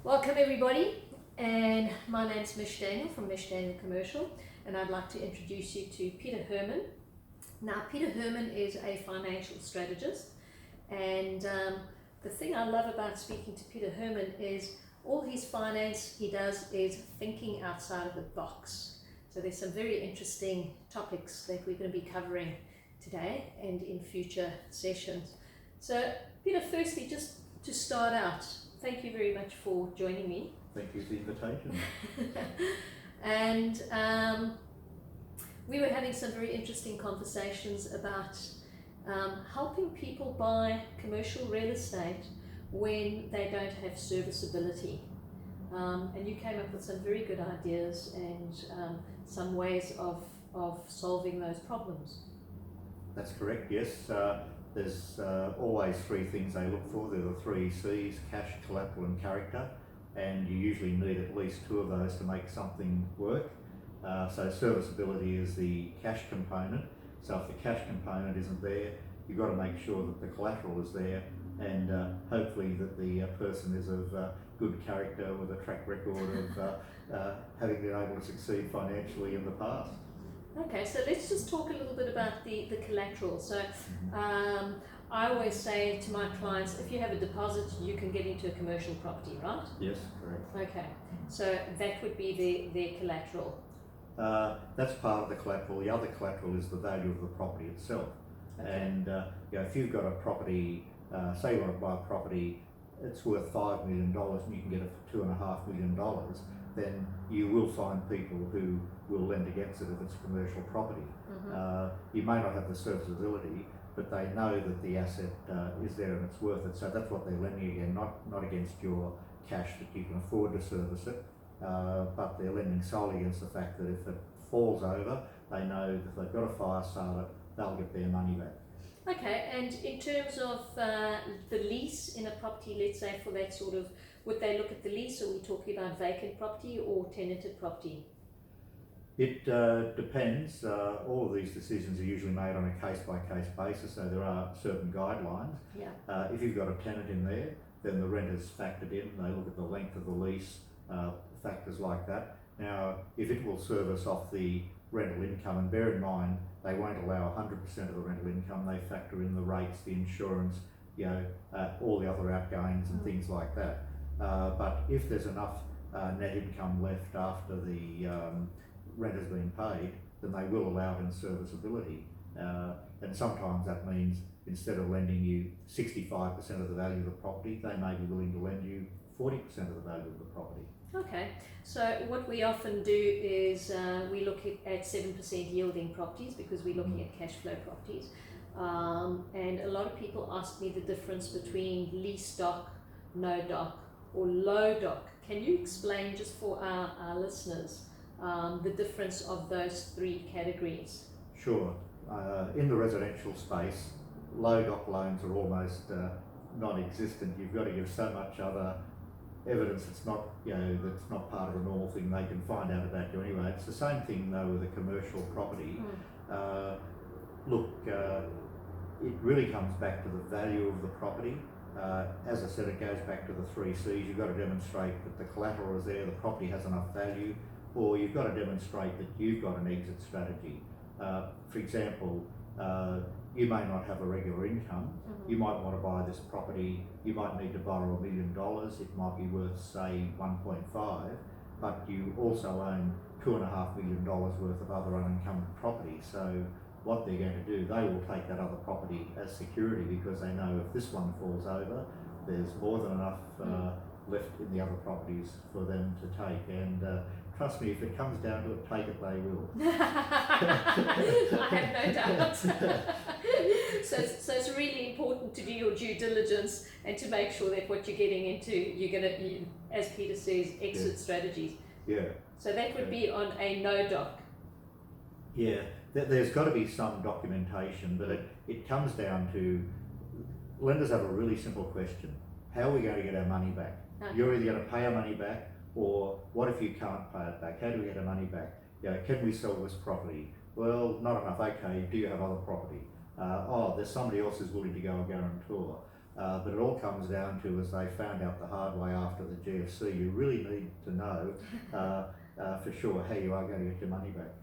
Welcome everybody, and my name's Mish Daniel from Mish Daniel Commercial, and I'd like to introduce you to Peter Hermann. Now, Peter Hermann is a financial strategist, and the thing I love about speaking to Peter Hermann is all his finance he does is thinking outside of the box. So there's some very interesting topics that we're going to be covering today and in future sessions. So Peter, firstly, just to start out, thank you very much for joining me. Thank you for the invitation. And we were having some very interesting conversations about helping people buy commercial real estate when they don't have serviceability. And you came up with some very good ideas and some ways of solving those problems. That's correct, yes. There's always three things they look for. They're the three C's: cash, collateral and character, and you usually need at least two of those to make something work. So serviceability is the cash component. So if the cash component isn't there, you've got to make sure that the collateral is there, and hopefully that the person is of good character with a track record of having been able to succeed financially in the past. Okay, so let's just talk a little bit about the collateral. So I always say to my clients, if you have a deposit, you can get into a commercial property, right? Yes, correct. Okay, so that would be their collateral. That's part of the collateral. The other collateral is the value of the property itself. Okay. And if you've got a property, say you want to buy a property, it's worth $5 million and you can get it for $2.5 million, then you will find people who will lend against it if it's a commercial property. You may not have the serviceability, but they know that the asset is there and it's worth it. So that's what they're lending against, not against your cash that you can afford to service it, but they're lending solely against the fact that if it falls over, they know that if they've got a fire starter, they'll get their money back. Okay, and in terms of the lease in a property, let's say for that sort of, would they look at the lease, or are we talking about vacant property or tenanted property? It depends. All of these decisions are usually made on a case-by-case basis, so there are certain guidelines. Yeah. If you've got a tenant in there, then the rent is factored in. They look at the length of the lease, factors like that. Now, if it will service off the rental income, and bear in mind, they won't allow 100% of the rental income. They factor in the rates, the insurance, all the other outgoings and things like that. But if there's enough net income left after the rent has been paid, then they will allow it in serviceability. And sometimes that means instead of lending you 65% of the value of the property, they may be willing to lend you 40% of the value of the property. Okay, so what we often do is we look at 7% yielding properties because we're looking at cash flow properties. And a lot of people ask me the difference between lease doc, no doc, or low doc. Can you explain just for our listeners the difference of those three categories? Sure. In the residential space, low doc loans are almost non-existent. You've got to give so much other evidence that's not, that's not part of the normal thing they can find out about you anyway. It's the same thing though with a commercial property. It really comes back to the value of the property. As I said, it goes back to the three C's. You've got to demonstrate that the collateral is there, the property has enough value, or you've got to demonstrate that you've got an exit strategy. For example, you may not have a regular income. You might want to buy this property, you might need to borrow $1 million, it might be worth say 1.5, but you also own $2.5 million worth of other unencumbered property. So what they're going to do, they will take that other property as security because they know if this one falls over, there's more than enough left in the other properties for them to take. And trust me, if it comes down to it, take it, they will. I have no doubt. So it's really important to do your due diligence and to make sure that what you're getting into, you're going to, as Peter says, exit strategies. Yeah. So that would be on a no doc. Yeah, there's got to be some documentation, but it comes down to, lenders have a really simple question. How are we going to get our money back? You're either going to pay our money back, or what if you can't pay it back? How do we get our money back? Can we sell this property? Well, not enough. Okay, do you have other property? There's somebody else who's willing to go a guarantor. But it all comes down to, as they found out the hard way after the GFC, you really need to know for sure how you are going to get your money back.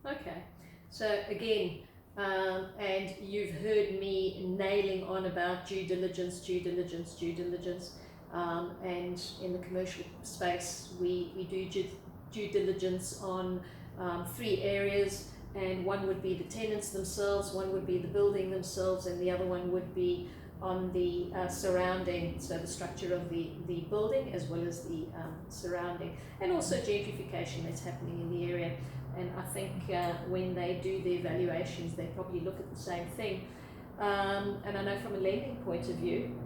Okay, so again, and you've heard me nailing on about due diligence, and in the commercial space, we do due diligence on 3 areas, and one would be the tenants themselves, one would be the building themselves, and the other one would be on the surrounding, so the structure of the building as well as the surrounding, and also gentrification that's happening in the area. And I think when they do their valuations, they probably look at the same thing. And I know from a lending point of view,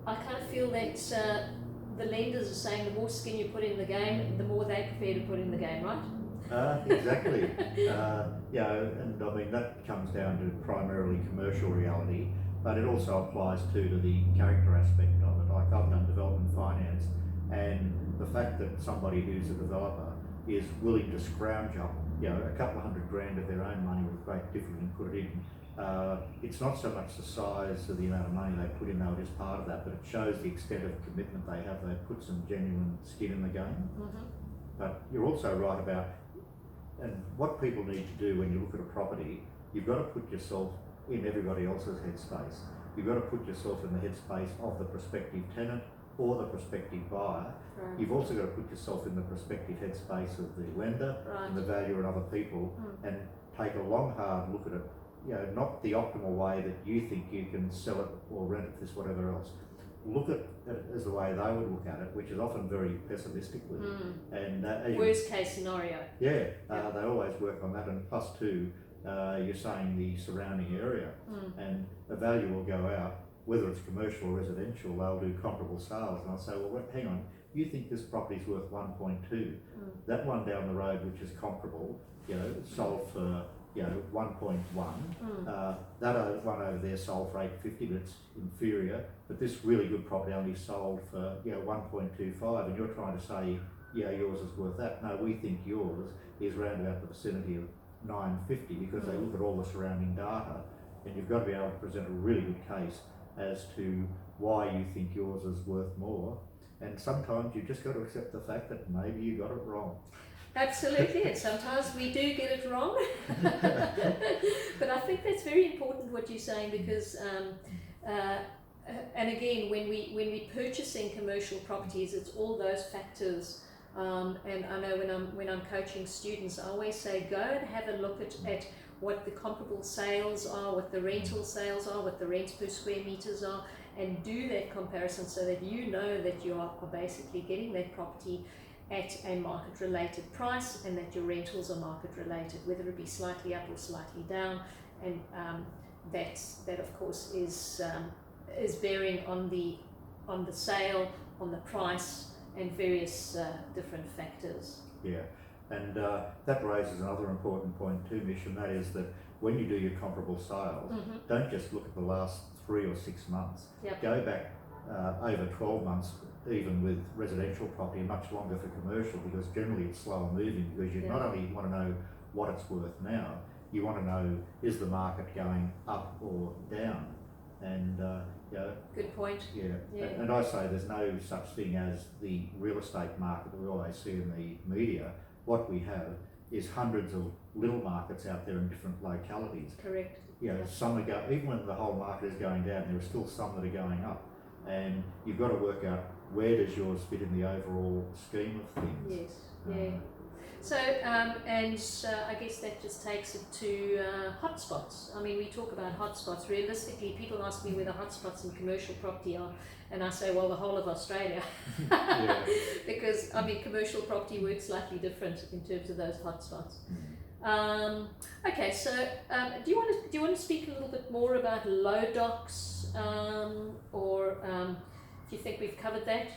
I kind of feel that the lenders are saying the more skin you put in the game, the more they're prepared to put in the game, right? Exactly. And I mean that comes down to primarily commercial reality, but it also applies to the character aspect of it. Like I've done development finance, and the fact that somebody who's a developer is willing to scrounge up, a couple of $100,000 of their own money with great difficulty and put it in. It's not so much the size of the amount of money they put in, though it is part of that, but it shows the extent of commitment they have. They put some genuine skin in the game. Mm-hmm. But you're also right about, and what people need to do when you look at a property, you've got to put yourself in everybody else's headspace. You've got to put yourself in the headspace of the prospective tenant or the prospective buyer. Right. You've also got to put yourself in the prospective headspace of the lender Right. and the valuer and other people, and take a long, hard look at it. Not the optimal way that you think you can sell it or rent it, this, whatever else. Look at it as the way they would look at it, which is often very pessimistically. And worst case scenario. Yeah, they always work on that, and plus two, you're saying the surrounding area, and a value will go out, whether it's commercial or residential, they'll do comparable sales, and I'll say, well, hang on, you think this property's worth 1.2, that one down the road, which is comparable, sold for 1.1, that one over there sold for 850, but it's inferior, but this really good property only sold for 1.25, and you're trying to say yours is worth that. No, we think yours is round about the vicinity of 950, because they look at all the surrounding data, and you've got to be able to present a really good case as to why you think yours is worth more. And sometimes you just got to accept the fact that maybe you got it wrong. Absolutely, and sometimes we do get it wrong. But I think that's very important what you're saying, because and again, when we purchasing commercial properties, it's all those factors. And I know when I'm coaching students, I always say, go and have a look at what the comparable sales are, what the rental sales are, what the rents per square meters are, and do that comparison so that you know that you are basically getting that property at a market related price, and that your rentals are market related, whether it be slightly up or slightly down, and that of course is bearing on the sale, on the price, and various different factors. Yeah, and that raises another important point too, Mish, and that is that when you do your comparable sales, don't just look at the last 3 or 6 months. Yep. Go back over 12 months, even with residential property, and much longer for commercial, because generally it's slower moving, because you not only want to know what it's worth now, you want to know, is the market going up or down? And good point. Yeah. And I say there's no such thing as the real estate market that we always see in the media. What we have is hundreds of little markets out there in different localities. Correct. Some are even when the whole market is going down, there are still some that are going up, and you've got to work out where does yours fit in the overall scheme of things. Yes. Yeah. So, I guess that just takes it to hotspots. I mean, we talk about hotspots. Realistically, people ask me where the hotspots in commercial property are, and I say, well, the whole of Australia. Because, I mean, commercial property works slightly different in terms of those hotspots. Okay, so do you want to speak a little bit more about low docs, or do you think we've covered that?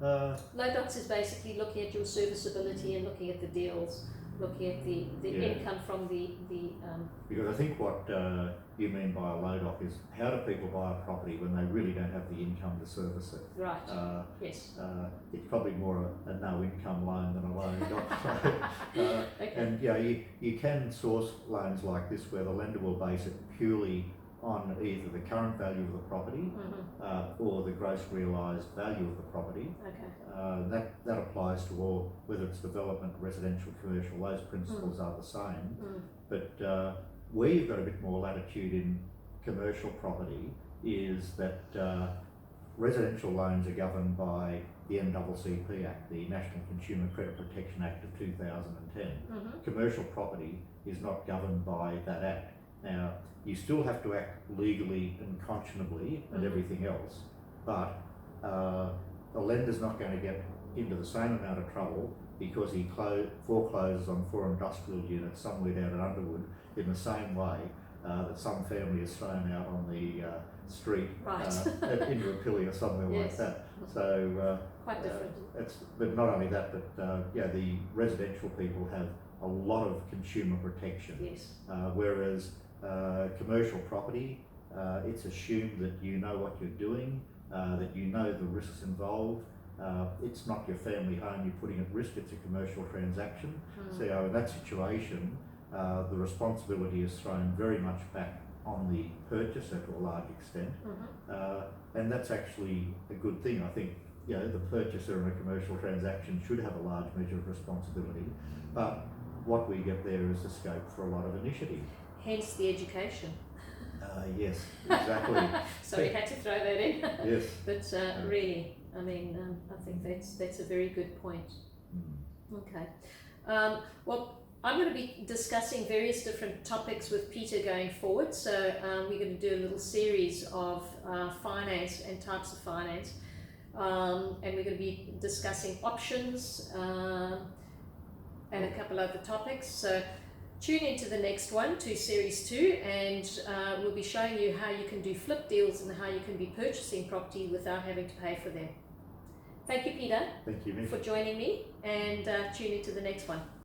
Low docs is basically looking at your serviceability and looking at the deals. looking at the Yeah. income from the Because I think what you mean by a low doc is how do people buy a property when they really don't have the income to service it? right. Yes. It's probably more a no income loan than a low doc. Okay. And you can source loans like this where the lender will base it purely on either the current value of the property or the gross realised value of the property. Okay. That applies to all, whether it's development, residential, commercial, those principles are the same. But where you've got a bit more latitude in commercial property is that residential loans are governed by the NCCP Act, the National Consumer Credit Protection Act of 2010. Commercial property is not governed by that act. Now, you still have to act legally and conscionably and everything else, but the lender's not going to get into the same amount of trouble because he forecloses on 4 industrial units somewhere down at Underwood in the same way that some family is thrown out on the street in Rapilli or somewhere like that. So quite different. But not only that, but the residential people have a lot of consumer protection. Yes. Whereas commercial property, it's assumed that you know what you're doing, that you know the risks involved. It's not your family home you're putting at risk, it's a commercial transaction. So in that situation, the responsibility is thrown very much back on the purchaser to a large extent. And that's actually a good thing. I think the purchaser in a commercial transaction should have a large measure of responsibility, but what we get there is the scope for a lot of initiative. Hence the education. Yes, exactly. So we had to throw that in. Yes. But really, I mean, I think that's a very good point. Okay. Well, I'm going to be discussing various different topics with Peter going forward. So we're going to do a little series of finance and types of finance. And we're going to be discussing options and a couple other topics. So tune into the next one, to series 2, and we'll be showing you how you can do flip deals and how you can be purchasing property without having to pay for them. Thank you, Peter. Thank you, Mick. For joining me, and tune into the next one.